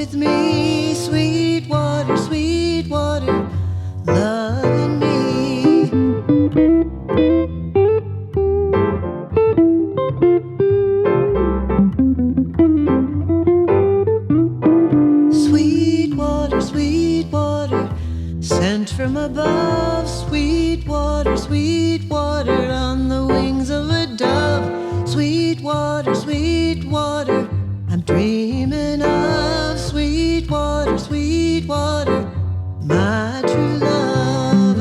with me, Sweetwater, Sweetwater, loving me. Sweetwater, Sweetwater, sent from above, Sweetwater, Sweetwater, on the wings of a dove. Sweetwater, Sweetwater, I'm dreaming of Sweetwater, Sweetwater, my true love.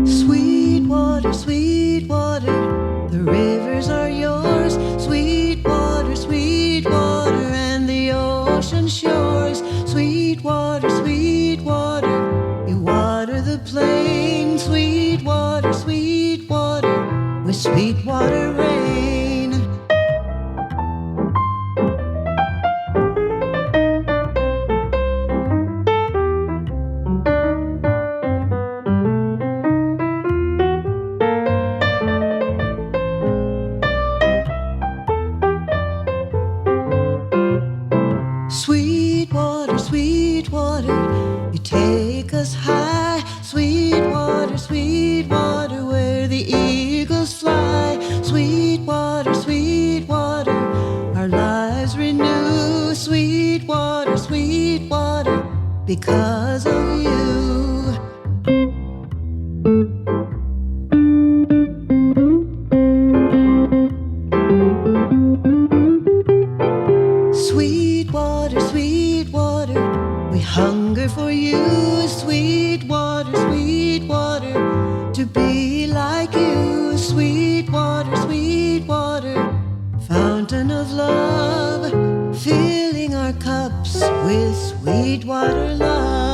Sweetwater, Sweetwater, the rivers are yours. Sweetwater, Sweetwater, and the ocean shores. Sweetwater, Sweetwater, you water the plain. Sweetwater, Sweetwater, with Sweetwater rain. Sweetwater, Sweetwater, you take us high. Sweetwater, Sweetwater, where the eagles fly. Sweetwater, Sweetwater, our lives renew. Sweetwater, Sweetwater, because of you. Sweetwater, Sweetwater, we hunger for you. Sweetwater, Sweetwater, to be like you. Sweetwater, Sweetwater, fountain of love, filling our cups with Sweetwater love.